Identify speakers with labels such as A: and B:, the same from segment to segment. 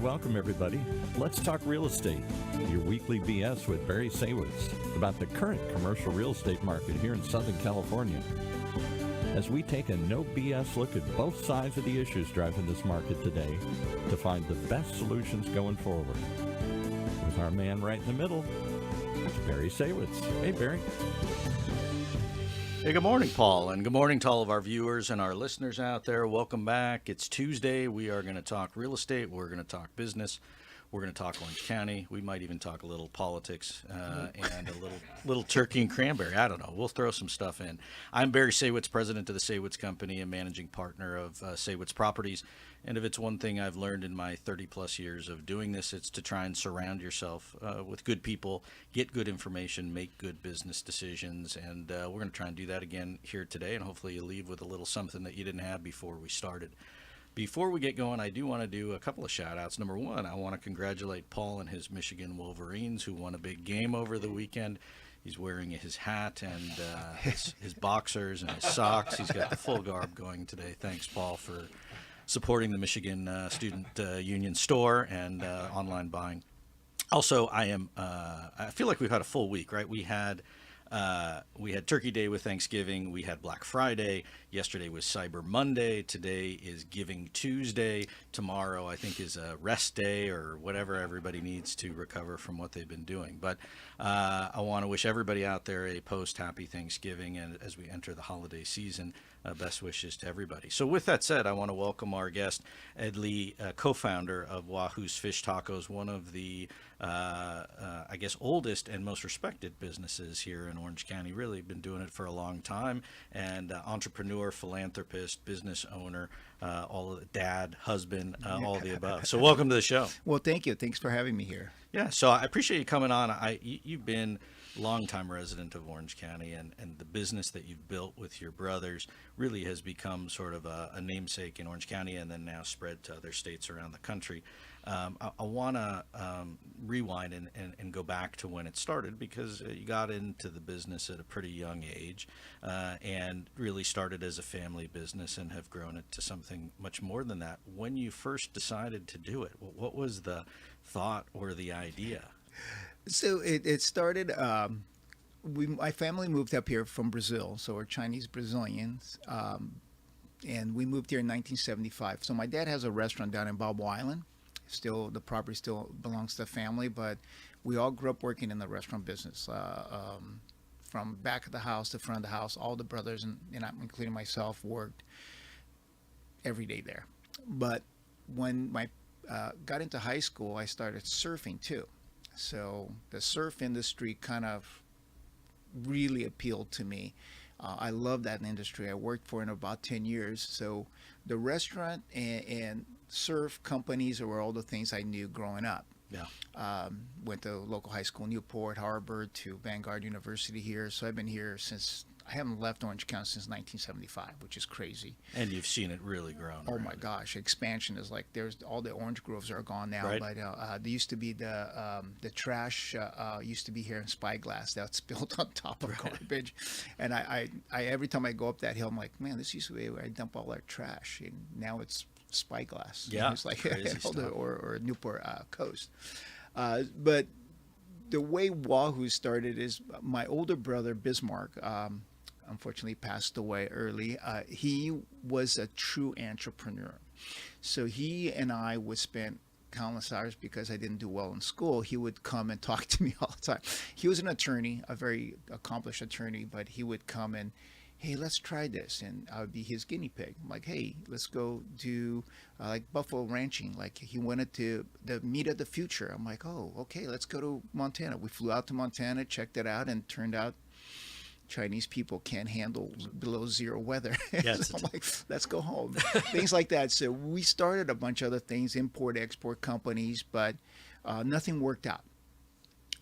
A: welcome everybody. Let's talk real estate. Your weekly BS with Barry Saywitz about the current commercial real estate market here in Southern California. As we take a no BS look at both sides of the issues driving this market today to find the best solutions going forward. With our man right in the middle, it's Barry Saywitz. Hey, Barry.
B: Hey, good morning, Paul, and good morning to all of our viewers and our listeners out there. Welcome back. It's Tuesday. We are going to talk real estate. We're going to talk business. We're going to talk Orange County. We might even talk a little politics and a little turkey and cranberry. I don't know. We'll throw some stuff in. I'm Barry Saywitz, president of the Saywitz Company and managing partner of Saywitz Properties. And if it's one thing I've learned in my 30-plus years of doing this, it's to try and surround yourself with good people, get good information, make good business decisions. And we're going to try and do that again here today. And hopefully you leave with a little something that you didn't have before we started. Before we get going, I do want to do a couple of shout-outs. Number one, I want to congratulate Paul and his Michigan Wolverines, who won a big game over the weekend. He's wearing his hat and his boxers and his socks. He's got the full garb going today. Thanks, Paul, for supporting the Michigan Student Union store and online buying. Also, I feel like we've had a full week, right? We had Turkey Day with Thanksgiving. We had Black Friday. Yesterday was Cyber Monday. Today is Giving Tuesday. Tomorrow, I think, is a rest day or whatever everybody needs to recover from what they've been doing. But I want to wish everybody out there a post-happy Thanksgiving, and as we enter the holiday season, best wishes to everybody. So with that said, I want to welcome our guest, Ed Lee, co-founder of YAHOO's Fish Tacos, one of the, I guess, oldest and most respected businesses here in Orange County. Really been doing it for a long time, and entrepreneur, philanthropist, business owner, all of the dad, husband, all of the above. So welcome to the show.
C: Well, thank you. Thanks for having me here.
B: Yeah, so I appreciate you coming on. You've been longtime resident of Orange County, and the business that you've built with your brothers really has become sort of a namesake in Orange County and then now spread to other states around the country. I want to rewind and go back to when it started, because you got into the business at a pretty young age and really started as a family business and have grown it to something much more than that. When you first decided to do it, what was the thought or the idea?
C: So it started, my family moved up here from Brazil, so we're Chinese Brazilians, and we moved here in 1975. So my dad has a restaurant down in Balboa Island. Still, the property still belongs to the family, but we all grew up working in the restaurant business. From back of the house to front of the house, all the brothers, and including myself, worked every day there. But when I got into high school, I started surfing too. So the surf industry kind of really appealed to me. I love that industry. I worked for it in about 10 years. So the restaurant and surf companies were all the things I knew growing up. Yeah. Went to local high school, Newport Harbor, to Vanguard University here. So I've been here since, I haven't left Orange County since 1975, which is crazy.
B: And you've seen it really grow.
C: Oh my gosh, expansion is like, there's all the orange groves are gone now. Right. But there used to be the trash used to be here in Spyglass that's built on top of garbage. And I every time I go up that hill, I'm like, man, this used to be where I dump all that trash. And now it's Spyglass.
B: Yeah,
C: it's like or Newport Coast. But the way Wahoo started is my older brother Bismarck unfortunately passed away early. He was a true entrepreneur. So he and I would spend countless hours, because I didn't do well in school. He would come and talk to me all the time. He was an attorney, a very accomplished attorney, but he would come and, hey, let's try this. And I would be his guinea pig. I'm like, hey, let's go do like buffalo ranching. Like he wanted to the meat of the future. I'm like, oh, okay, let's go to Montana. We flew out to Montana, checked it out, and turned out Chinese people can't handle below zero weather.
B: Yes.
C: So I'm like, let's go home. Things like that. So we started a bunch of other things, import-export companies, but nothing worked out.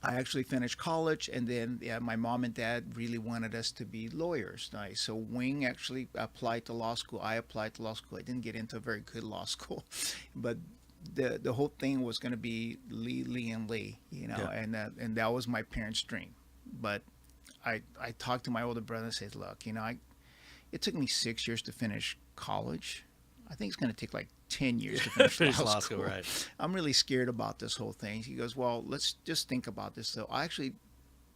C: I actually finished college, and then my mom and dad really wanted us to be lawyers. So Wing actually applied to law school. I applied to law school. I didn't get into a very good law school, but the whole thing was going to be Lee, and Lee,
B: Yeah.
C: and that was my parents' dream. But I talked to my older brother and said, look, it took me 6 years to finish college. I think it's going to take like 10 years to finish,
B: Finish
C: law
B: law
C: school.
B: school, right.
C: I'm really scared about this whole thing. He goes, well, let's just think about this. So I actually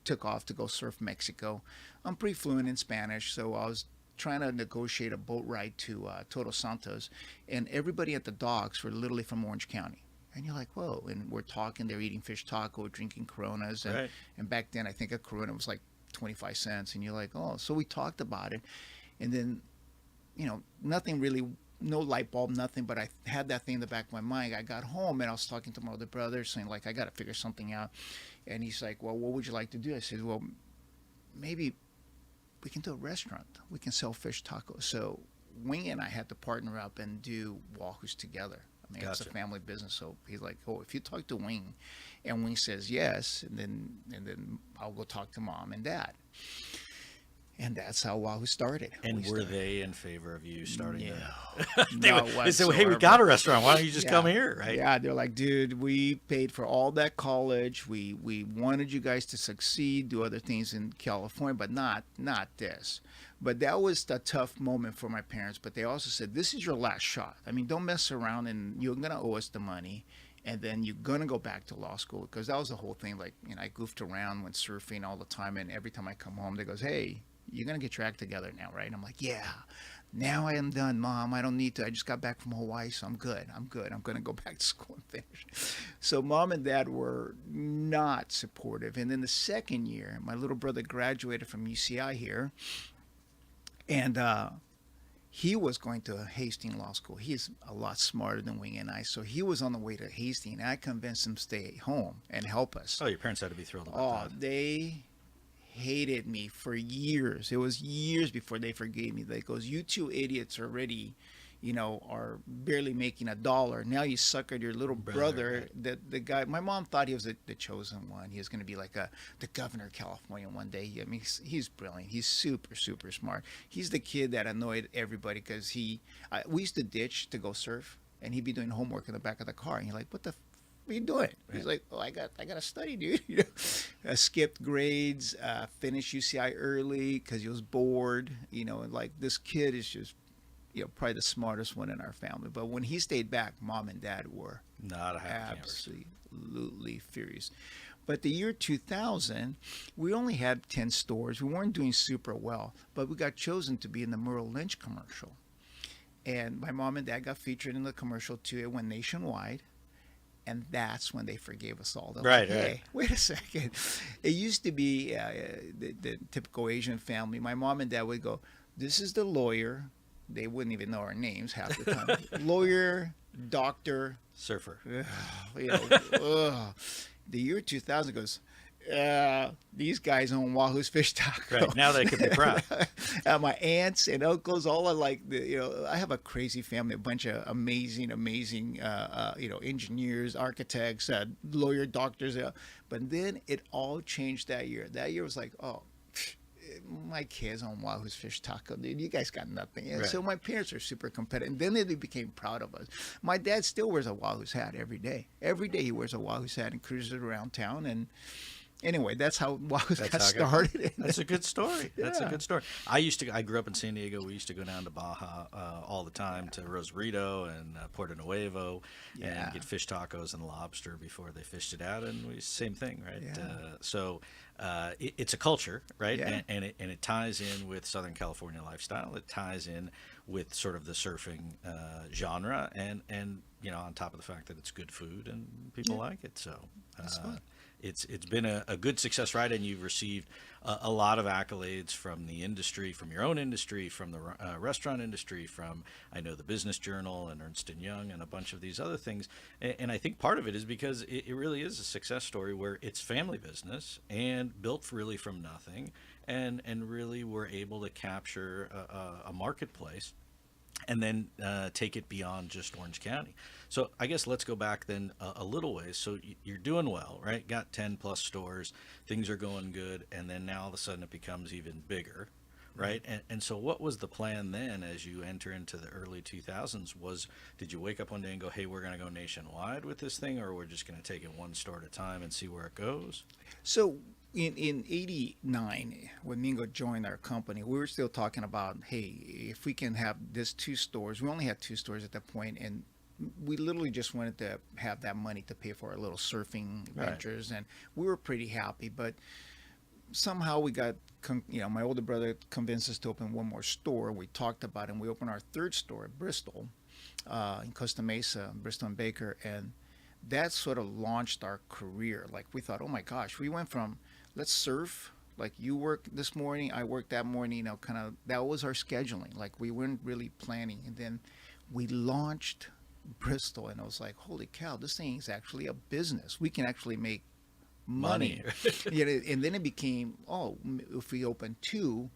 C: took off to go surf Mexico. I'm pretty fluent in Spanish, so I was trying to negotiate a boat ride to Todos Santos, and everybody at the docks were literally from Orange County. And you're like, whoa. And we're talking, they're eating fish taco, drinking Coronas. And,
B: Right.
C: and back then, I think a Corona was like 25 cents. And you're like, oh. So we talked about it. And then, nothing really, no light bulb, nothing. But I had that thing in the back of my mind. I got home and I was talking to my older brother saying, like, I got to figure something out. And he's like, well, what would you like to do? I said, well, maybe we can do a restaurant. We can sell fish tacos. So Wing and I had to partner up and do Wahoo's together. I mean, it's a
B: Gotcha.
C: family business. So he's like, oh, if you talk to Wing and Wing says yes, and then I'll go talk to Mom and Dad. And that's how Wahoo started.
B: And
C: We
B: were
C: started.
B: they in favor of you starting
C: No,
B: they said, well, hey, we
C: whatsoever.
B: got a restaurant. Why don't you just
C: Yeah.
B: come here, right?
C: Yeah, they're like, dude, we paid for all that college. We wanted you guys to succeed, do other things in California, but not this. But that was the tough moment for my parents. But they also said, this is your last shot. I mean, don't mess around, and you're gonna owe us the money, and then you're gonna go back to law school, because that was the whole thing. Like, I goofed around, went surfing all the time, and every time I come home, they goes, hey, you're gonna get your act together now, right? And I'm like, yeah. Now I am done, Mom. I don't need to. I just got back from Hawaii, so I'm good. I'm going to go back to school and finish. So Mom and Dad were not supportive. And then the second year, my little brother graduated from UCI here, and he was going to Hastings Law School. He's a lot smarter than Wing and I, so he was on the way to Hastings, and I convinced him to stay home and help us.
B: Oh, your parents had to be thrilled about
C: Oh,
B: that.
C: they hated me for years. It was years before they forgave me. They goes, you two idiots already, are barely making $1. Now you suckered your little brother.
B: right.
C: The guy, my mom thought he was the chosen one. He was going to be like the governor of California one day. I mean, he's brilliant. He's super, super smart. He's the kid that annoyed everybody because we used to ditch to go surf, and he'd be doing homework in the back of the car. And you're like, what the what are you doing? He's like, oh, I got to study, dude. Skipped grades, finished UCI early because he was bored. And like, this kid is just, probably the smartest one in our family. But when he stayed back, Mom and Dad were
B: Not a happy campers.
C: absolutely furious. But the year 2000, we only had 10 stores. We weren't doing super well, but we got chosen to be in the Merrill Lynch commercial. And my mom and dad got featured in the commercial too. It went nationwide. And that's when they forgave us all. They're
B: Right,
C: like, hey,
B: right.
C: wait a second. It used to be the typical Asian family. My mom and dad would go, this is the lawyer. They wouldn't even know our names half the time. Lawyer, doctor.
B: Surfer.
C: Ugh. The year 2000 goes, these guys own Wahoo's Fish Taco.
B: Right, now they could be proud.
C: My aunts and uncles, all are like, I have a crazy family, a bunch of amazing, engineers, architects, lawyer, doctors. But then it all changed that year. That year was like, oh, my kids on Wahoo's Fish Taco, dude, you guys got nothing. And
B: Right.
C: so my parents are super competitive. And then they became proud of us. My dad still wears a Wahoo's hat every day. Every day he wears a Wahoo's hat and cruises around town. And anyway, that's how Wahoo's got
B: That's how it
C: started.
B: That's a good story. That's a
C: Yeah.
B: good story. I grew up in San Diego. We used to go down to Baja all the time to Rosarito and Puerto Nuevo
C: Yeah.
B: and get fish tacos and lobster before they fished it out. And same thing, right?
C: Yeah.
B: It's a culture, right?
C: Yeah.
B: And it ties in with Southern California lifestyle. It ties in with sort of the surfing genre, and on top of the fact that it's good food and people like it. So
C: fun.
B: it's been a good success ride, and you've received a lot of accolades from the industry, from your own industry, from the restaurant industry, from, I know, the Business Journal and Ernst & Young and a bunch of these other things. And I think part of it is because it really is a success story where it's family business and built really from nothing, and really were able to capture a marketplace and then take it beyond just Orange County. So I guess let's go back then a little ways. So you're doing well, right? Got 10 plus stores, things are going good, and then now all of a sudden it becomes even bigger, right? And so what was the plan then as you enter into the early 2000s? Did you wake up one day and go, hey, we're going to go nationwide with this thing, or we're just going to take it one store at a time and see where it goes?
C: So in '89, when Mingo joined our company, we were still talking about, hey, if we can have this 2 stores. We only had 2 stores at that point, and we literally just wanted to have that money to pay for our little surfing
B: Right.
C: ventures, and we were pretty happy. But somehow we got, my older brother convinced us to open one more store. We talked about it, and we opened our 3rd store at Bristol, in Costa Mesa, Bristol and Baker, and that sort of launched our career. Like, we thought, oh my gosh, we went from let's surf, like you work this morning, I work that morning, kind of, that was our scheduling. Like, we weren't really planning. And then we launched Bristol, and I was like, holy cow, this thing is actually a business. We can actually make money. And then it became, if we open 2,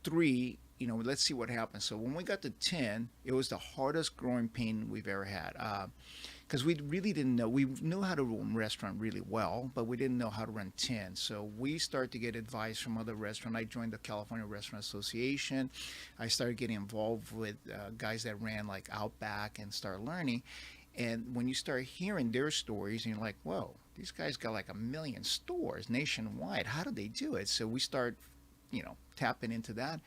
C: 3, let's see what happens. So when we got to 10, it was the hardest growing pain we've ever had. Because we really didn't know. We knew how to run a restaurant really well, but we didn't know how to run 10. So we started to get advice from other restaurants. I joined the California Restaurant Association. I started getting involved with guys that ran like Outback and started learning. And when you start hearing their stories, and you're like, whoa, these guys got like 1 million stores nationwide. How do they do it? So we start, tapping into that.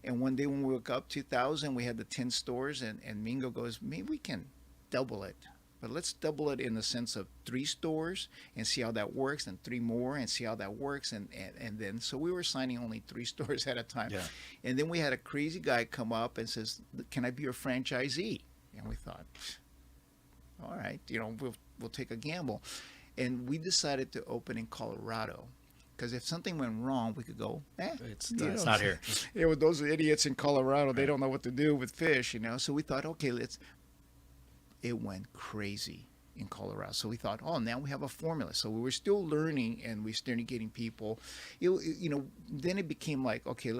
C: And one day when we woke up, 2000, we had the 10 stores, and Mingo goes, maybe we can double it. But let's double it in the sense of 3 stores and see how that works, and 3 more and see how that works. And then, so we were signing only 3 stores at a time.
B: Yeah.
C: And then we had a crazy guy come up and says, can I be your franchisee? And we thought, all right, we'll take a gamble. And we decided to open in Colorado. Because if something went wrong, we could go,
B: It's not here.
C: With those idiots in Colorado, they don't know what to do with fish, So we thought, okay, it went crazy in Colorado. So we thought, now we have a formula. So we were still learning, and we started getting people. Then it became like, okay,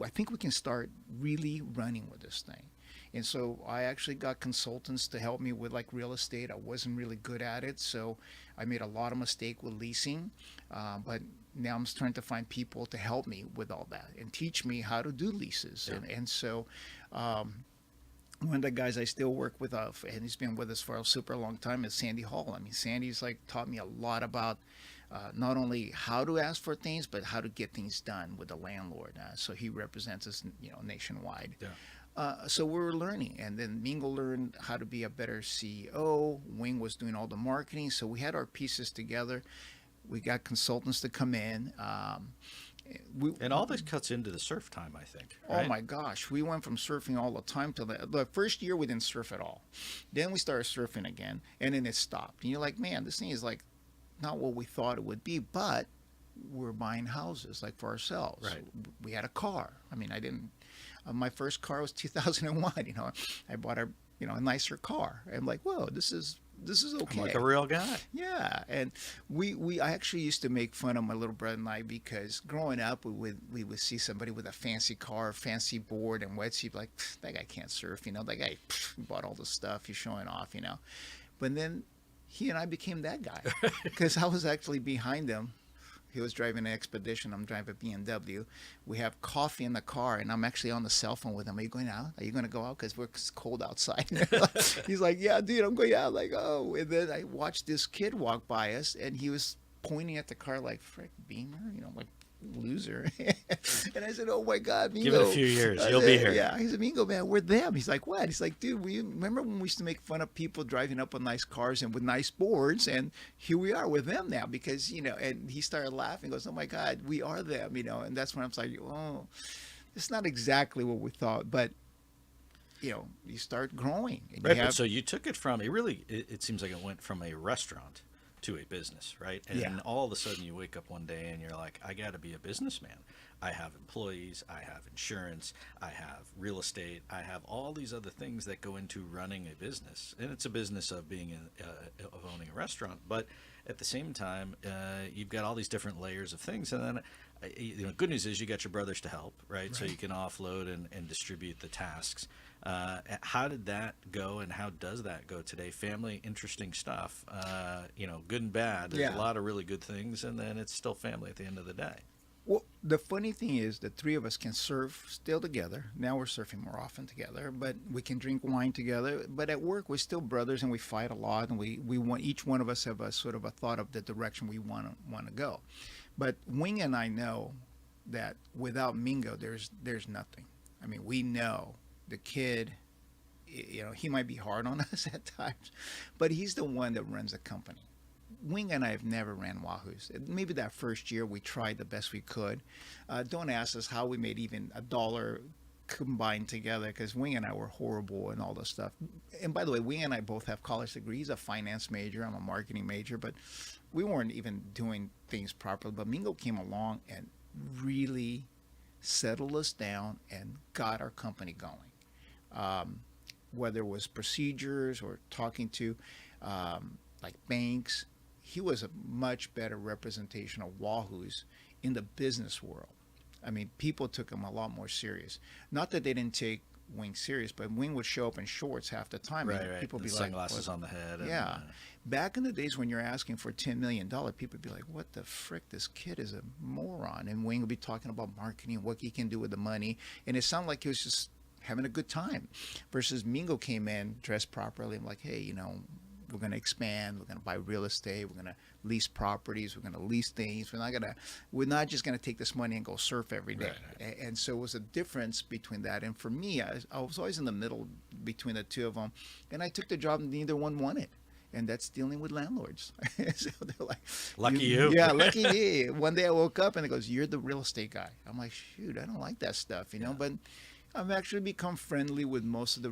C: I think we can start really running with this thing. And so I actually got consultants to help me with like real estate. I wasn't really good at it, so I made a lot of mistake with leasing. But now I'm trying to find people to help me with all that and teach me how to do leases.
B: Yeah.
C: And so one of the guys I still work with, and he's been with us for a super long time, is Sandy Hall. I mean, Sandy's like taught me a lot about not only how to ask for things, but how to get things done with the landlord. So he represents us, nationwide.
B: Yeah.
C: So we were learning, and then Mingo learned how to be a better CEO. Wing was doing all the marketing, so we had our pieces together. We got consultants to come in.
B: And all this cuts into the surf time, I think.
C: Oh
B: Right?
C: my gosh, we went from surfing all the time to the first year we didn't surf at all. Then we started surfing again, and then it stopped. And you're like, man, this thing is like not what we thought it would be, but we're buying houses like for ourselves.
B: Right.
C: We had a car. I mean, I didn't. My first car was 2001. I bought a nicer car. I'm like, whoa, this is okay.
B: I'm like a real guy.
C: Yeah, and I actually used to make fun of my little brother and I, because growing up we would see somebody with a fancy car, fancy board, and wetsuit, like, that guy can't surf, that guy bought all this stuff, he's showing off, But then he and I became that guy, because I was actually behind him. He was driving an Expedition. I'm driving a BMW. We have coffee in the car, and I'm actually on the cell phone with him. Are you going out? Are you going to go out? Because it's cold outside. He's like, yeah, dude, I'm going out. Like, oh. And then I watched this kid walk by us, and he was pointing at the car like, frick, Beamer? Like, loser. And I said, oh, my God, Mingo.
B: Give it a few years. You'll be here.
C: Yeah. He said, Mingo, man, we're them. He's like, what? He's like, dude, remember when we used to make fun of people driving up on nice cars and with nice boards? And here we are with them now, because, and he started laughing, goes, oh, my God, we are them, And that's when I was like, oh, it's not exactly what we thought, but, you start growing. And
B: Right, but so you took it from, it seems like it went from a restaurant to a business, right? And then all of a sudden you wake up one day and you're like, I got to be a businessman. I have employees, I have insurance, I have real estate, I have all these other things that go into running a business. And it's a business of of owning a restaurant, but at the same time, you've got all these different layers of things. And then, good news is you got your brothers to help, right? So you can offload and distribute the tasks. How did that go, and how does that go today? Family, interesting stuff. Good and bad. There's a lot of really good things, and then it's still family at the end of the day.
C: Well, the funny thing is the 3 of us can surf still together. Now we're surfing more often together, but we can drink wine together. But at work, we're still brothers, and we fight a lot, and we want, each one of us have a sort of a thought of the direction we want to go. But Wing and I know that without Mingo, there's nothing. I mean, we know the kid. He might be hard on us at times, but he's the one that runs the company. Wing and I have never ran Wahoo's. Maybe that first year we tried the best we could. Don't ask us how we made even a dollar combined together, because Wing and I were horrible and all this stuff. And by the way, Wing and I both have college degrees. He's a finance major. I'm a marketing major, but we weren't even doing things properly. But Mingo came along and really settled us down and got our company going. Whether it was procedures or talking to like banks, he was a much better representation of Wahoo's in the business world. I mean, people took him a lot more serious. Not that they didn't take Wing serious, but Wing would show up in shorts half the time.
B: Right,
C: and
B: right.
C: People
B: The
C: be
B: sunglasses
C: like,
B: on the head.
C: yeah. Back in the days when you're asking for $10 million, people would be like, what the frick? This kid is a moron. And Wing would be talking about marketing, what he can do with the money. And it sounded like he was just having a good time. Versus Mingo came in, dressed properly, and like, hey, we're going to expand. We're going to buy real estate. We're going to lease properties. We're going to lease things. We're not just going to take this money and go surf every day. Right. And so it was a difference between that. And for me, I was always in the middle between the two of them. And I took the job neither one wanted. And that's dealing with landlords. So they're like,
B: lucky you.
C: Yeah, lucky me. One day I woke up and it goes, you're the real estate guy. I'm like, shoot, I don't like that stuff, you know, but I've actually become friendly with most of the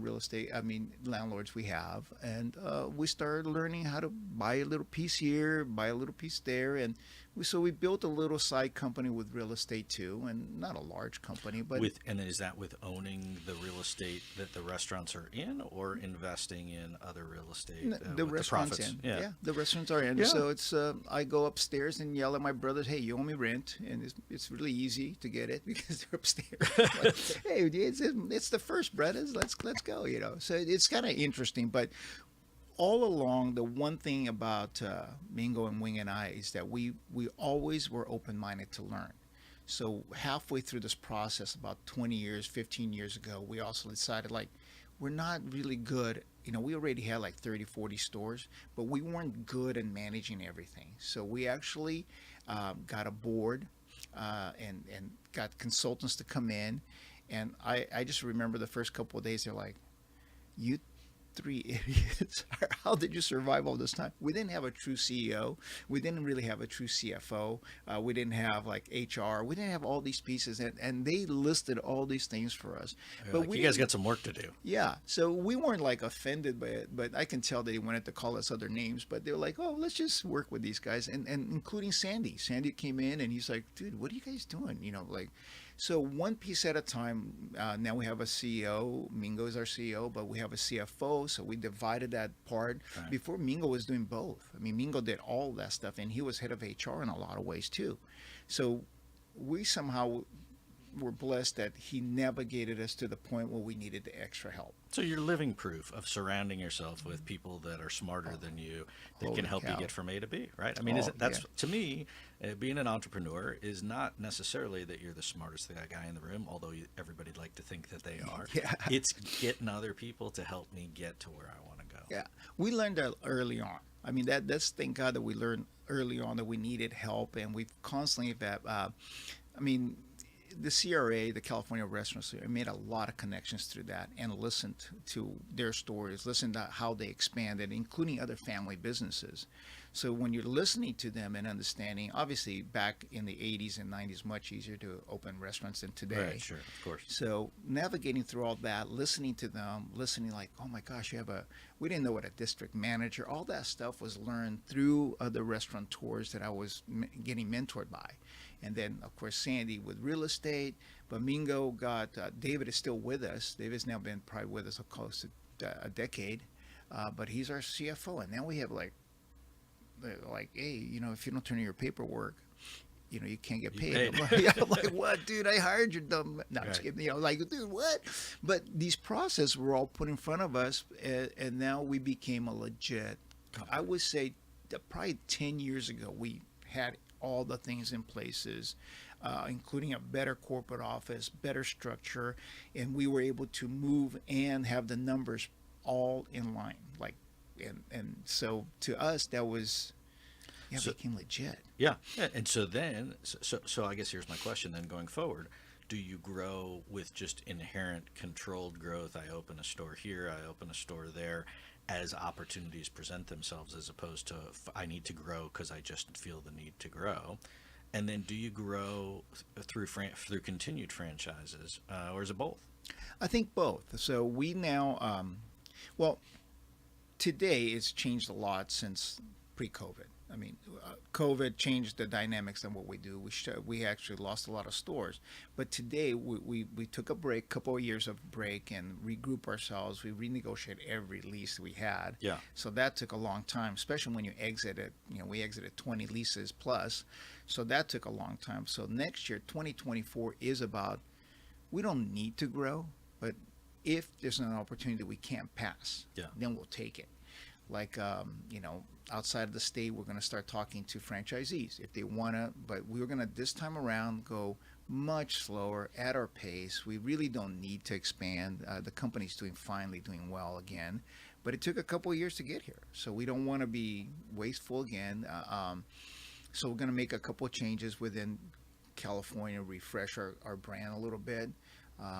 C: landlords we have. And we started learning how to buy a little piece here, buy a little piece there. And so we built a little side company with real estate too, and not a large company. But
B: and is that with owning the real estate that the restaurants are in, or investing in other real estate?
C: The restaurants
B: the
C: in.
B: Yeah.
C: Yeah, the restaurants are in. Yeah. So it's I go upstairs and yell at my brothers, hey, you owe me rent. And it's really easy to get it because they're upstairs. Like, hey, it's the first, brothers. Let's go, So it's kind of interesting. But all along, the one thing about Mingo and Wing and I is that we always were open-minded to learn. So halfway through this process, about 20 years, 15 years ago, we also decided, like, we're not really good. We already had like 30, 40 stores, but we weren't good in managing everything. So we actually got a board and got consultants to come in. And I just remember the first couple of days, they're like, you three idiots, how did you survive all this time? We didn't have a true CEO. We didn't really have a true CFO. We didn't have like HR. We didn't have all these pieces. And they listed all these things for us. But
B: you guys got some work to do.
C: Yeah. So we weren't like offended by it, but I can tell they wanted to call us other names. But they were like, oh, let's just work with these guys. And including Sandy. Sandy came in and he's like, dude, what are you guys doing? So one piece at a time. Now we have a CEO. Mingo is our CEO, but we have a CFO. So we divided that part. Right. Before, Mingo was doing both. Mingo did all that stuff, and he was head of HR in a lot of ways too. So we somehow were blessed that he navigated us to the point where we needed the extra help.
B: So you're living proof of surrounding yourself with people that are smarter than you, that can help you get from A to B, right? To me, being an entrepreneur is not necessarily that you're the smartest guy in the room, although everybody'd like to think that they are.
C: Yeah.
B: It's getting other people to help me get to where I want to go.
C: Yeah, we learned that early on. That's thank God that we learned early on that we needed help, and we've constantly the CRA, the California Restaurant Association, made a lot of connections through that and listened to their stories, listened to how they expanded, including other family businesses. So when you're listening to them and understanding, obviously back in the 80s and 90s, much easier to open restaurants than today.
B: Right, sure, of course.
C: So navigating through all that, listening to them, listening like, oh my gosh, we didn't know what a district manager, all that stuff was learned through other restaurateurs that I was getting mentored by. And then, of course, Sandy with real estate. But Mingo got, David is still with us. David's now been probably with us close to a decade. But he's our CFO. And now we have like, hey, if you don't turn in your paperwork, you can't get paid. I'm like, what, dude? I hired you, dumb. No, I'm just kidding. Dude, what? But these processes were all put in front of us. And now we became a legit company. I would say that probably 10 years ago, we had all the things in places, including a better corporate office, better structure, and we were able to move and have the numbers all in line. And so to us, that was, Yeah, it became legit.
B: Yeah. And so then, so I guess here's my question then going forward. Do you grow with just inherent controlled growth? I open a store here, I open a store there, as opportunities present themselves, as opposed to I need to grow because I just feel the need to grow? And then do you grow through continued franchises, or is it both?
C: I think both. So we now, well, today it's changed a lot since pre-COVID. I mean, COVID changed the dynamics of what we do. We actually lost a lot of stores, but today we took a break, couple of years of break, and regroup ourselves. We renegotiated every lease we had.
B: Yeah.
C: So that took a long time, especially when you exited. We exited 20 leases plus, so that took a long time. So next year, 2024 is about. We don't need to grow, but if there's an opportunity we can't pass, then we'll take it. Like, outside of the state, we're going to start talking to franchisees if they want to, but we're going to this time around go much slower at our pace. We really don't need to expand. The company's finally doing well again, but it took a couple of years to get here. So we don't want to be wasteful again. So we're going to make a couple of changes within California, refresh our brand a little bit.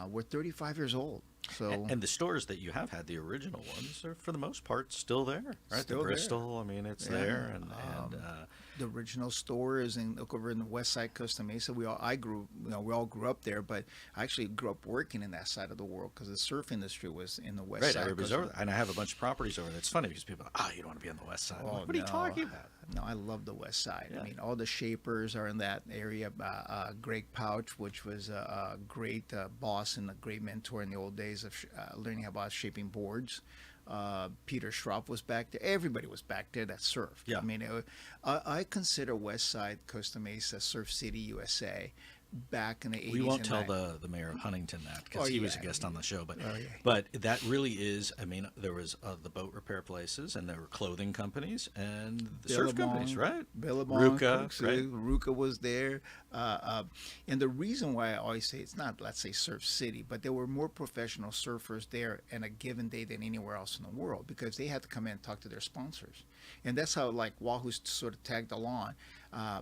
C: We're 35 years old. So
B: and the stores that you have had, the original ones, are for the most part still there, right?
C: Still
B: the
C: there.
B: Bristol, I mean, it's there, and
C: the original store is over in the west side, Costa Mesa. We all grew up there, but I actually grew up working in that side of the world because the surf industry was in the west side.
B: Right, everybody's over there. And I have a bunch of properties over there. It's funny because people are like, you don't want to be on the west side.
C: Oh,
B: what are you talking about?
C: No, I love the west side.
B: Yeah.
C: I mean, all the shapers are in that area. Greg Pouch, which was a great boss and a great mentor in the old days of learning about shaping boards. Peter Schropp was back there. Everybody was back there that surfed.
B: Yeah.
C: I mean, I consider West Side Costa Mesa Surf City, USA. Back in the 80s.
B: We won't tell the mayor of Huntington that because he was a guest on the show. But that really is, I mean, there was the boat repair places, and there were clothing companies and the surf companies, right?
C: Billabong,
B: Ruka, right?
C: Ruka was there. And the reason why I always say it's not, let's say, Surf City, but there were more professional surfers there in a given day than anywhere else in the world because they had to come in and talk to their sponsors. And that's how, like, Wahoo sort of tagged along.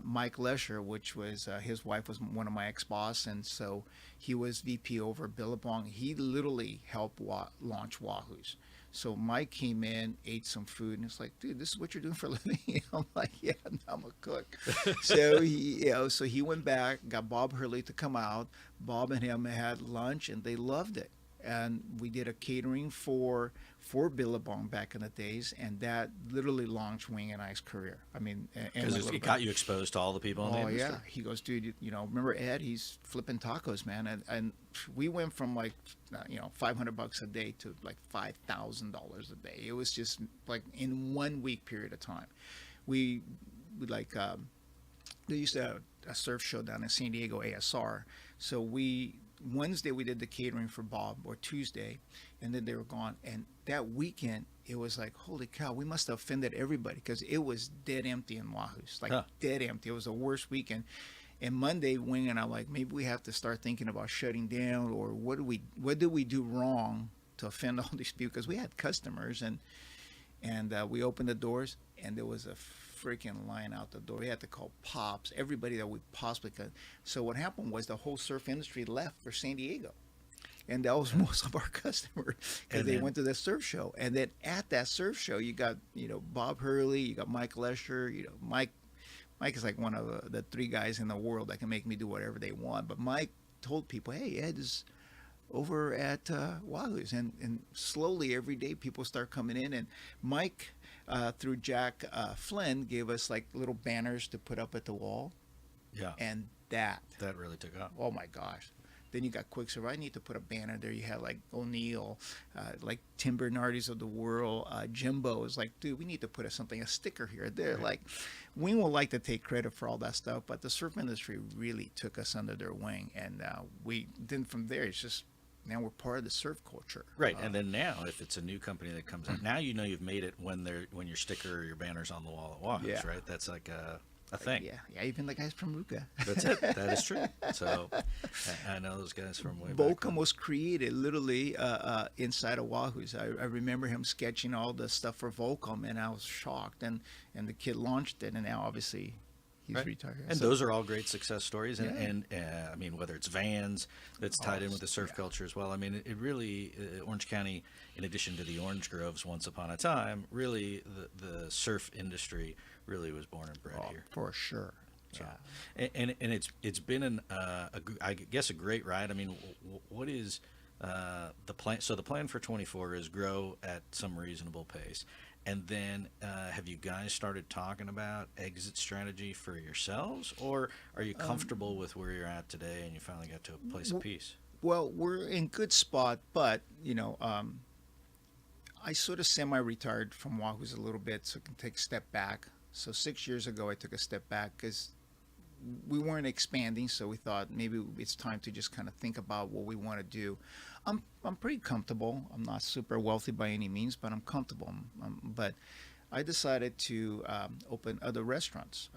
C: Mike Lesher, which was his wife was one of my ex-boss, and so he was VP over Billabong. He literally helped launch Wahoo's. So Mike came in, ate some food, and it's like, dude, this is what you're doing for a living? I'm like, yeah, I'm a cook. So he went back, got Bob Hurley to come out. Bob and him had lunch, and they loved it. And we did a catering for Billabong back in the days, and that literally launched Wing and I's career. I mean,
B: because it got you exposed to all the people in the industry.
C: Oh yeah, he goes, dude, remember Ed? He's flipping tacos, man, and we went from like, $500 a day to like $5,000 a day. It was just like in 1 week period of time. We they used to have a surf show down in San Diego, ASR. So Wednesday we did the catering for Bob, or Tuesday, and then they were gone. And that weekend it was like, holy cow, we must have offended everybody because it was dead empty in Wahoo's, dead empty. It was the worst weekend. And Monday, Wing and I'm like, maybe we have to start thinking about shutting down, or what did we do wrong to offend all these people? Because we had customers, and we opened the doors, and there was a freaking line out the door. We had to call Pops, everybody that we possibly could. So what happened was the whole surf industry left for San Diego. And that was most of our customers because they went to the surf show. And then at that surf show, you got, Bob Hurley, you got Mike Lesher, Mike is like one of the three guys in the world that can make me do whatever they want. But Mike told people, hey, Ed is over at Wahoo's. And slowly every day people start coming in. And Mike, through Jack Flynn, gave us like little banners to put up at the wall.
B: Yeah.
C: And that
B: really took off.
C: Oh my gosh. Then you got Quicksilver. I need to put a banner there. You had like O'Neill, like Tim Bernardi's of the world. Jimbo is like, dude, we need to put a sticker here. There, like, we will like to take credit for all that stuff, but the surf industry really took us under their wing, and then from there it's just. Now we're part of the surf culture.
B: Right, and then now, if it's a new company that comes out, now you've made it when your sticker or your banner's on the wall at Wahoo's, right? That's like a thing.
C: Yeah, even the guys from Ruka.
B: That's it. That is true. So I know those guys from way back
C: Volcom
B: then.
C: was created literally inside of Wahoo's. I remember him sketching all the stuff for Volcom, and I was shocked. And the kid launched it, and now obviously he's
B: Right.
C: retired.
B: And
C: So-
B: those are all great success stories. And,
C: Yeah.
B: and I mean, whether it's Vans, that's tied in with the surf
C: yeah.
B: culture as well. I mean, it really, Orange County, in addition to the orange groves once upon a time, really the surf industry really was born and bred here.
C: for sure.
B: So,
C: Yeah.
B: and it's been I guess a great ride. I mean, what is the plan? So the plan for 24 is grow at some reasonable pace, and then have you guys started talking about exit strategy for yourselves, or are you comfortable with where you're at today and you finally got to a place of peace?
C: Well, we're in good spot, but I sort of semi-retired from Wahoo's a little bit, so I can take a step back. So 6 years ago, I took a step back because we weren't expanding, so we thought maybe it's time to just kind of think about what we want to do. I'm pretty comfortable. I'm not super wealthy by any means, but I'm comfortable. But I decided to open other restaurants.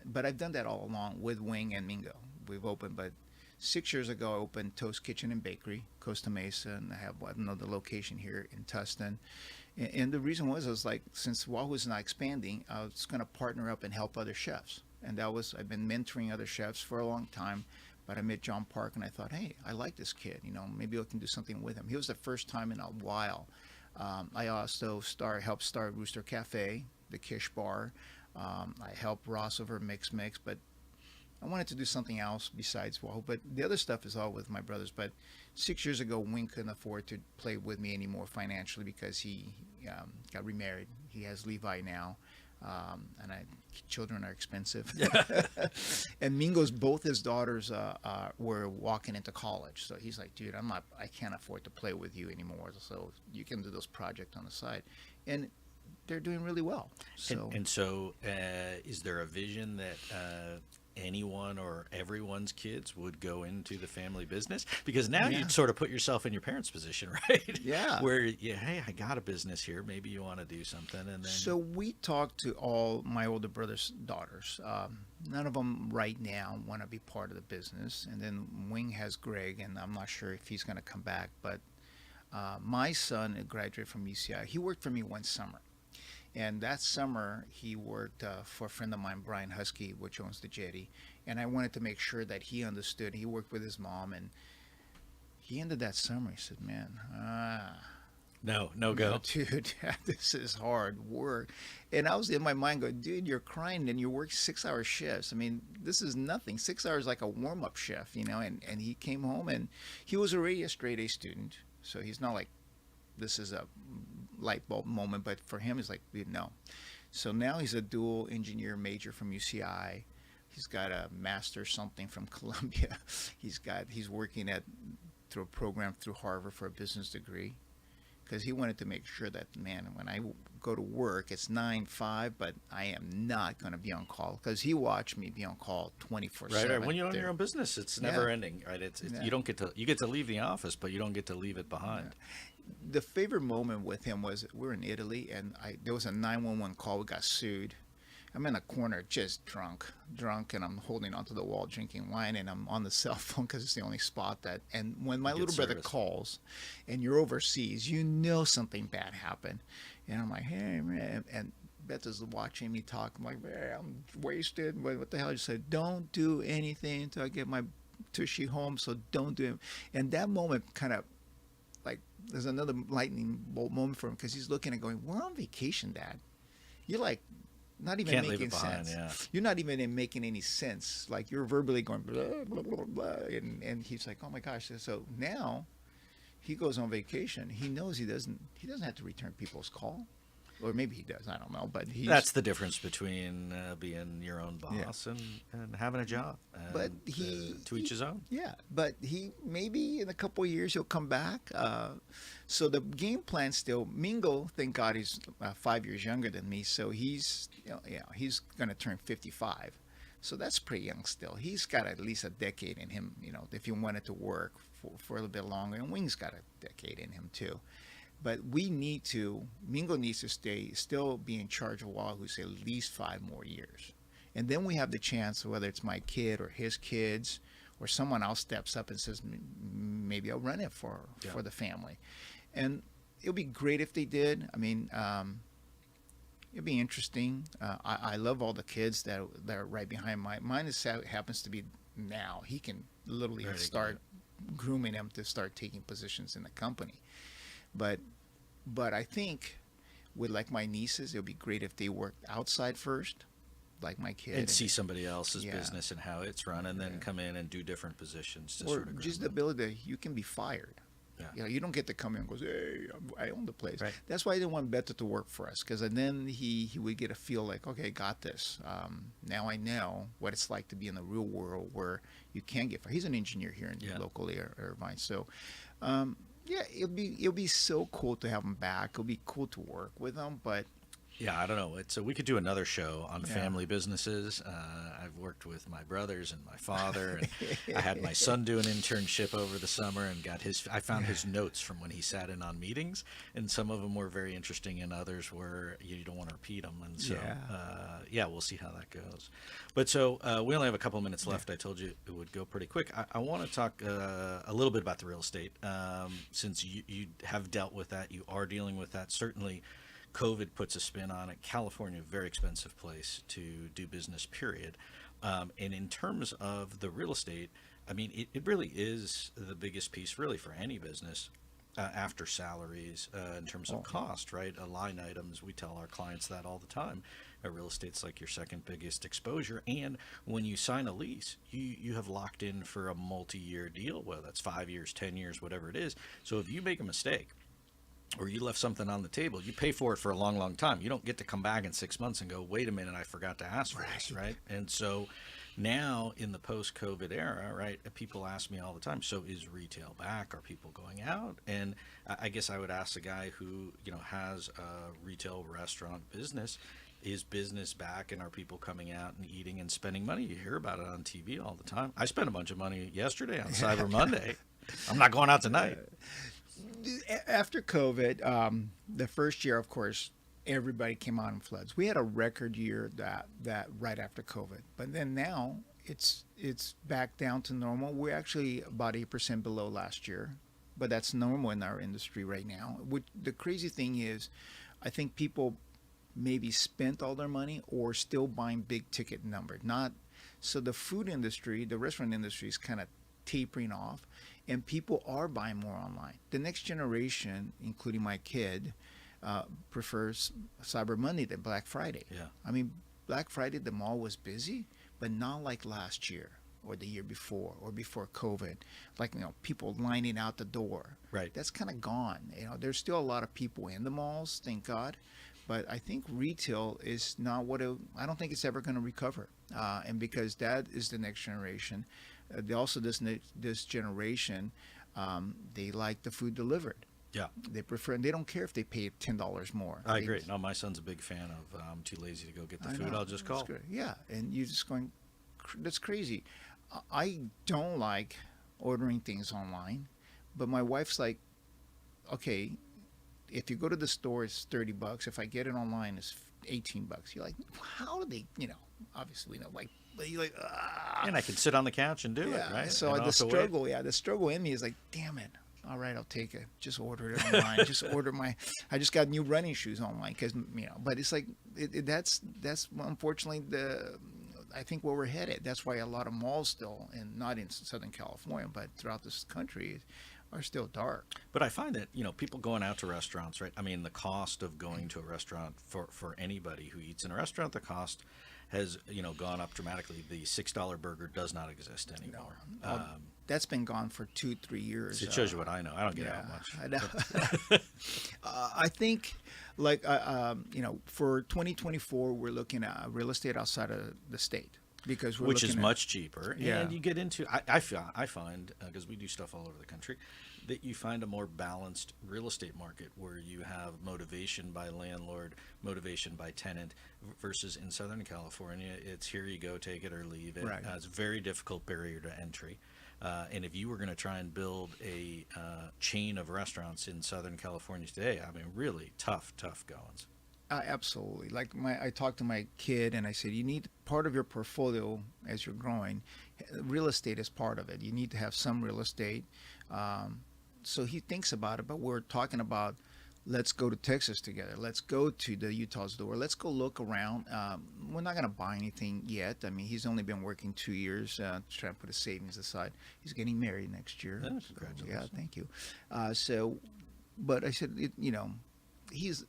C: But I've done that all along with Wing and Mingo. We've opened, but 6 years ago I opened Toast Kitchen and Bakery, Costa Mesa, and I have another location here in Tustin. And the reason was I was like, since Wahoo's not expanding, I was going to partner up and help other chefs. And I've been mentoring other chefs for a long time. But I met John Park and I thought, hey, I like this kid. Maybe I can do something with him. He was the first time in a while. I also helped start Rooster Cafe, the Kish Bar. I helped Ross over Mix, but I wanted to do something else besides Wahoo. But the other stuff is all with my brothers. But 6 years ago, Wing couldn't afford to play with me anymore financially because he got remarried. He has Levi now. And children are expensive. And Mingo's, both his daughters were walking into college. So he's like, dude, I can't afford to play with you anymore. So you can do those projects on the side. And they're doing really well. So
B: So is there a vision that anyone or everyone's kids would go into the family business? Because now
C: Yeah.
B: you'd sort of put yourself in your parents' position, right?
C: Yeah.
B: Where, hey, I got a business here. Maybe you want to do something. And then.
C: So we talked to all my older brother's daughters. None of them right now want to be part of the business. And then Wing has Greg, and I'm not sure if he's going to come back. But my son graduated from UCI. He worked for me one summer. And that summer, he worked for a friend of mine, Brian Husky, which owns the Jetty. And I wanted to make sure that he understood. He worked with his mom, and he ended that summer. He said, man,
B: no go.
C: dude, this is hard work. And I was in my mind going, dude, you're crying and you work 6-hour shifts. I mean, this is nothing. 6 hours like a warm-up shift, and he came home, and he was already a straight A student. So he's not like, this is a light bulb moment, but for him, it's like, no. So now he's a dual engineer major from UCI. He's got a master something from Columbia. He's working through a program through Harvard for a business degree, because he wanted to make sure that, man, when I go to work, it's 9-5, but I am not going to be on call, because he watched me be on call 24/7.
B: Right. When you own your own business, it's never ending, right?
C: Yeah.
B: You get to leave the office, but you don't get to leave it behind.
C: The favorite moment with him was we're in Italy, and there was a 911 call. We got sued. I'm in a corner, just drunk, and I'm holding onto the wall drinking wine, and I'm on the cell phone because it's the only spot that. And when my little brother calls, and you're overseas, something bad happened, and I'm like, hey man, and Beth is watching me talk. I'm like, man, I'm wasted. What the hell? She said, don't do anything until I get my tushy home. So don't do it. And that moment kind of, like, there's another lightning bolt moment for him, because he's looking and going, we're on vacation, Dad. You're like, not even
B: Can't leave
C: making
B: it behind,
C: sense.
B: yeah.
C: You're not even making any sense. Like, you're verbally going blah, blah, blah, blah, and he's like, oh my gosh. So now he goes on vacation. He knows he doesn't have to return people's call. Or maybe he does, I don't know. But
B: that's the difference between being your own boss and having a job. And,
C: but
B: to each his own.
C: Yeah, but maybe in a couple of years he'll come back. So the game plan still. Mingo, thank God, he's 5 years younger than me, so he's he's gonna turn 55. So that's pretty young still. He's got at least a decade in him. If he wanted to work for a little bit longer, and Wing's got a decade in him too. But Mingo needs to still be in charge of Wahoo at least 5 more years. And then we have the chance, whether it's my kid or his kids, or someone else steps up and says, maybe I'll run it for the family. And it would be great if they did. I mean, it'd be interesting. I love all the kids that are right behind mine. Happens to be now. He can literally start grooming them to start taking positions in the company. But I think with like my nieces, it would be great if they worked outside first, like my kid,
B: and see somebody else's business and how it's run, and then come in and do different positions to
C: or
B: sort of
C: just the ability that you can be fired.
B: Yeah.
C: You know, you don't get to come in and go, hey, I own the place.
B: Right.
C: That's why I didn't want Beto to work for us, because then he would get a feel like, okay, got this. Now I know what it's like to be in the real world where you can get fired. He's an engineer here in locally, Irvine. So, it'll be so cool to have him back. It'll be cool to work with him, but.
B: Yeah, I don't know. We could do another show on family businesses. I've worked with my brothers and my father, and I had my son do an internship over the summer and I found his notes from when he sat in on meetings, and some of them were very interesting, and others were you don't want to repeat them. And so, we'll see how that goes. But so we only have a couple of minutes left. I told you it would go pretty quick. I want to talk a little bit about the real estate, since you have dealt with that. You are dealing with that. Certainly, COVID puts a spin on it. California, a very expensive place to do business, period. And in terms of the real estate, I mean, it really is the biggest piece really for any business after salaries in terms of cost, right? Line items, we tell our clients that all the time. Real estate's like your second biggest exposure. And when you sign a lease, you have locked in for a multi-year deal, whether that's 5 years, 10 years, whatever it is. So if you make a mistake, or you left something on the table, you pay for it for a long, long time. You don't get to come back in 6 months and go, wait a minute, I forgot to ask for this, right? And so now in the post-COVID era, right, people ask me all the time, so is retail back? Are people going out? And I guess I would ask the guy who, has a retail restaurant business, is business back, and are people coming out and eating and spending money? You hear about it on TV all the time. I spent a bunch of money yesterday on Cyber Monday. I'm not going out tonight.
C: After COVID, the first year, of course, everybody came out in floods. We had a record year that right after COVID, but then now it's back down to normal. We're actually about 8% below last year, but that's normal in our industry right now. The crazy thing is, I think people maybe spent all their money or still buying big ticket number. So the food industry, the restaurant industry is kind of tapering off. And people are buying more online. The next generation, including my kid, prefers Cyber Monday than Black Friday.
B: Yeah.
C: I mean, Black Friday, the mall was busy, but not like last year or the year before or before COVID. Like, people lining out the door.
B: Right.
C: That's kind of gone. There's still a lot of people in the malls, thank God. But I think retail is not I don't think it's ever going to recover. And because that is the next generation. Also, this generation, they like the food delivered.
B: Yeah.
C: They prefer, and they don't care if they pay $10 more.
B: I agree. No, my son's a big fan of, I'm too lazy to go get the food, I'll just call.
C: Yeah, and you're just going, that's crazy. I don't like ordering things online, but my wife's like, okay, if you go to the store, it's $30. If I get it online, it's $18. You're like, how do they, obviously, but you're like,
B: and I can sit on the couch and do it, right?
C: So the struggle in me is like, damn it. All right, I'll take it. Just order it online. I just got new running shoes online because, but it's like, that's unfortunately I think where we're headed. That's why a lot of malls still, and not in Southern California, but throughout this country, are still dark.
B: But I find that, people going out to restaurants, right? I mean, the cost of going to a restaurant for anybody who eats in a restaurant, the cost has, gone up dramatically. The $6 burger does not exist anymore.
C: No. That's been gone for 2-3 years.
B: It shows you what I know. I don't get out much.
C: I know. I think, for 2024, we're looking at real estate outside of the state.
B: Which is much cheaper, and you get into. I find because we do stuff all over the country, that you find a more balanced real estate market where you have motivation by landlord, motivation by tenant, versus in Southern California, it's here you go, take it or leave it.
C: Right.
B: It's a very difficult barrier to entry, and if you were going to try and build a chain of restaurants in Southern California today, I mean, really tough goings.
C: Absolutely. Like I talked to my kid and I said, you need part of your portfolio as you're growing. Real estate is part of it. You need to have some real estate. Um, so he thinks about it, but we're talking about let's go to Texas together. Let's go to the Utah store. Let's go look around. We're not going to buy anything yet. I mean, he's only been working 2 years, trying to put his savings aside. He's getting married next year.
B: Oh,
C: So,
B: congratulations.
C: yeah, thank you. But I said, he's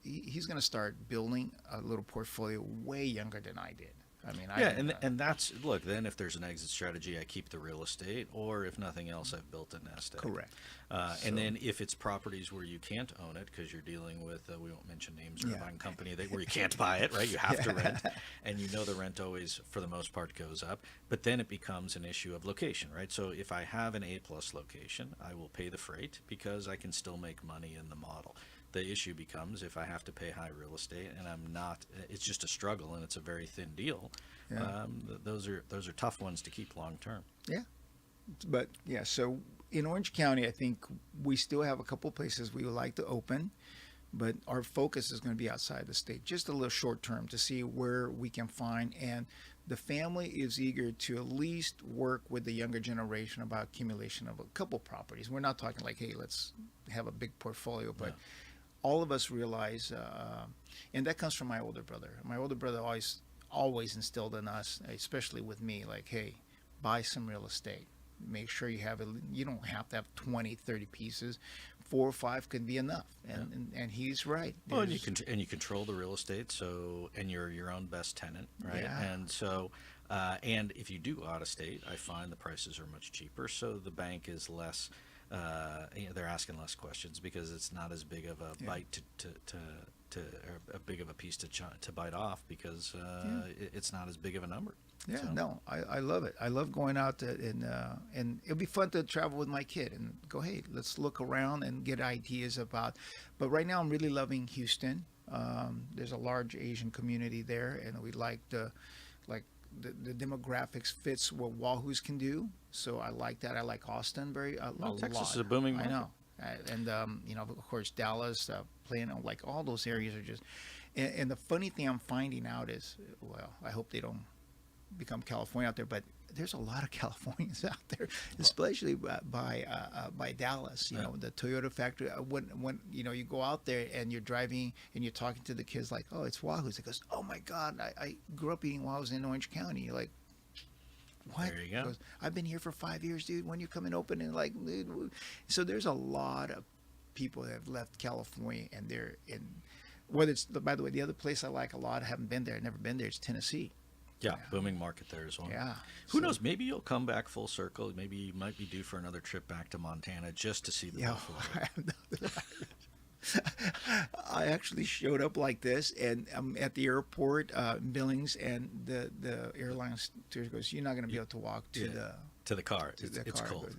C: going to start building a little portfolio way younger than I did. I mean,
B: Yeah, and that's, look, then if there's an exit strategy, I keep the real estate, or if nothing else, I've built a nest egg.
C: Correct.
B: And then if it's properties where you can't own it because you're dealing with, we won't mention names or
C: Yeah.
B: a buying company where you can't buy it, right? You have to rent, and you know the rent always, for the most part, goes up. But then it becomes an issue of location, right? So if I have an A-plus location, I will pay the freight because I can still make money in the model. The issue becomes if I have to pay high real estate and I'm not, it's just a struggle and it's a very thin deal.
C: Yeah.
B: Those are tough ones to keep long term.
C: Yeah. But yeah, so in Orange County, I think we still have a couple places we would like to open, but our focus is going to be outside the state, just a little short term to see where we can find. And the family is eager to at least work with the younger generation about accumulation of a couple properties. We're not talking like, hey, let's have a big portfolio, but all of us realize, and that comes from my older brother. My older brother always instilled in us, especially with me, like, hey, buy some real estate. Make sure you have it. You don't have to have 20, 30 pieces. 4 or 5 could be enough. And he's right.
B: Well, and you control the real estate, so, and you're your own best tenant, right?
C: Yeah.
B: And so, and if you do go out of state, I find the prices are much cheaper, so the bank is less. They're asking less questions because it's not as big of a bite or a big of a piece to bite off because it's not as big of a number.
C: Yeah,
B: So-
C: no, I love it. I love going out and it'll be fun to travel with my kid and go, hey, let's look around and get ideas about. But right now, I'm really loving Houston. There's a large Asian community there, and we like the demographics fits what Wahoo's can do. So I like that. I like Austin a
B: Texas
C: lot.
B: is a booming
C: I
B: market.
C: know. And of course, Dallas, Plano, like all those areas are just. And the funny thing I'm finding out is, well, I hope they don't become California out there, but there's a lot of Californians out there, especially by Dallas. You know, the Toyota factory. When you go out there and you're driving and you're talking to the kids like, oh, it's Wahoo's. It goes, oh my God, I grew up eating Wahoo's in Orange County. You're like, what?
B: There you go.
C: He goes, I've been here for 5 years, dude. When you come and open and like, dude. So there's a lot of people that have left California and they're in. Whether it's, by the way, the other place I like a lot, I haven't been there, never been there, is Tennessee.
B: Yeah, booming market there as well.
C: Yeah.
B: Who
C: So-
B: knows? Maybe you'll come back full circle. Maybe you might be due for another trip back to Montana just to see the
C: Yeah,
B: buffalo.
C: I actually showed up like this, and I'm at the airport, Billings, and the airline steward goes, "You're not going to be able to walk to
B: To the car.
C: the
B: It's
C: car."
B: cold.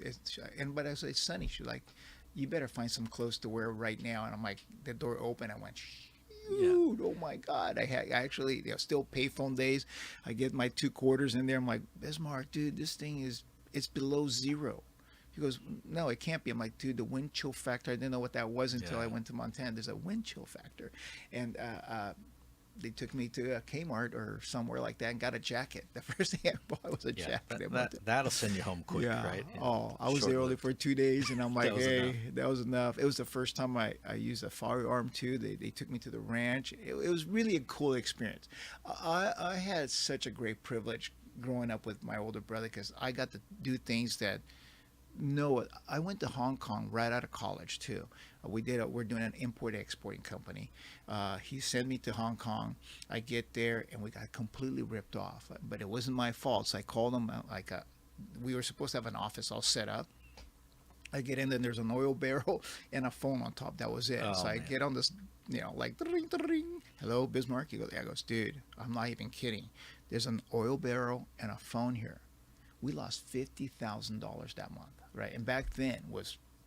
C: But I said, "It's sunny." She's like, "You better find some clothes to wear right now." And I'm like, the door opened. I went, "Shoot, oh my God!" I actually, still payphone days. I get my 2 quarters in there. I'm like, Bismarck, dude, this thing it's below zero. He goes, no, it can't be. I'm like, dude, the wind chill factor. I didn't know what that was until I went to Montana. There's a wind chill factor. And they took me to a Kmart or somewhere like that and got a jacket. The first thing I bought was a jacket.
B: That'll send you home quick, right?
C: Oh, I was there only
B: Short-lived.
C: for 2 days, and I'm like,
B: That was
C: hey,
B: enough.
C: that was enough. It was the first time I used a firearm, too. They took me to the ranch. It was really a cool experience. I had such a great privilege growing up with my older brother because I got to do things that I went to Hong Kong right out of college too. We're doing an import-exporting company. He sent me to Hong Kong. I get there and we got completely ripped off. But it wasn't my fault. So I called him. We were supposed to have an office all set up. I get in, and there's an oil barrel and a phone on top. That was it.
B: Oh,
C: so I
B: man.
C: get on this, like, ring, ring. Hello, Bismarck. He goes, yeah. I goes, dude, I'm not even kidding. There's an oil barrel and a phone here. We lost $50,000 that month, right? And back then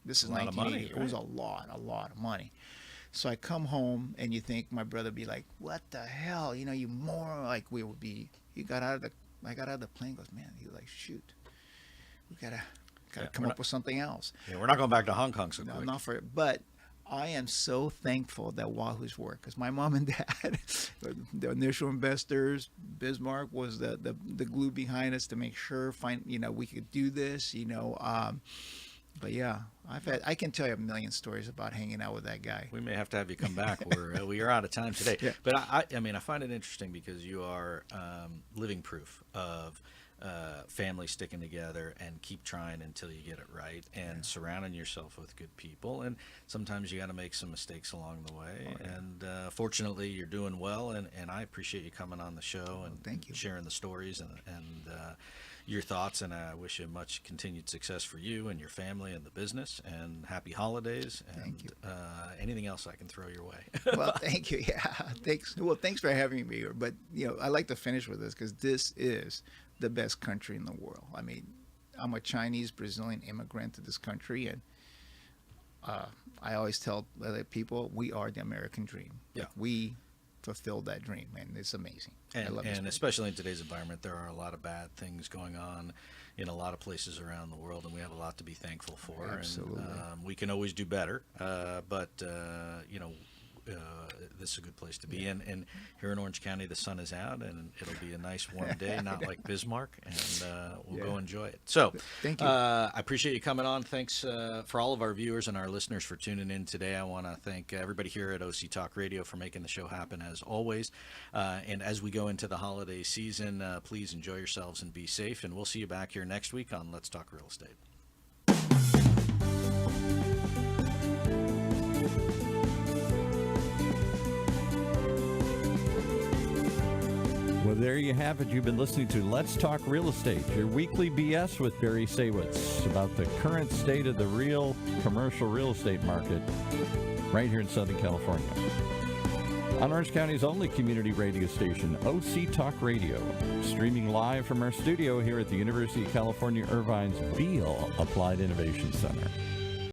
C: this is
B: A lot of
C: 1980.
B: money,
C: It was
B: right?
C: a lot of money. So I come home, and you think my brother be like, "What the hell? You moron!" Like we would be. I got out of the plane. Goes, man. He was like, "Shoot, we gotta come
B: we're
C: up with something else."
B: Yeah, we're not going back to Hong Kong so
C: No,
B: quick.
C: not for it. But I am so thankful that Wahoo's worked, because my mom and dad, the initial investors, Bismarck was the glue behind us to make sure we could do this. But yeah, I can tell you a million stories about hanging out with that guy.
B: We may have to have you come back. We are out of time today.
C: Yeah.
B: But I find it interesting because you are living proof of family sticking together and keep trying until you get it right, and surrounding yourself with good people. And sometimes you got to make some mistakes along the way. And fortunately, you're doing well. And I appreciate you coming on the show and
C: thank you.
B: Sharing the stories and your thoughts. And I wish you much continued success for you and your family and the business. And happy holidays. And
C: Thank you.
B: Anything else I can throw your way?
C: Well, thank you. Yeah, thanks. Well, thanks for having me here. But I like to finish with this, because this is the best country in the world. I mean, I'm a Chinese Brazilian immigrant to this country, and I always tell other people, we are the American dream.
B: Yeah.
C: We fulfilled that dream, and it's amazing. I love this
B: And
C: country.
B: especially in today's environment, there are a lot of bad things going on in a lot of places around the world, and we have a lot to be thankful for.
C: Absolutely.
B: And we can always do better, but this is a good place to be in. And here in Orange County, the sun is out, and it'll be a nice warm day, not like Bismarck, and we'll go enjoy it. So
C: Thank you.
B: I appreciate you coming on. Thanks for all of our viewers and our listeners for tuning in today. I want to thank everybody here at OC Talk Radio for making the show happen, as always. And as we go into the holiday season, please enjoy yourselves and be safe. And we'll see you back here next week on Let's Talk Real Estate.
A: Well, there you have it. You've been listening to Let's Talk Real Estate, your weekly BS with Barry Saywitz about the current state of the real commercial real estate market right here in Southern California. On Orange County's only community radio station, OC Talk Radio, streaming live from our studio here at the University of California Irvine's Beale Applied Innovation Center.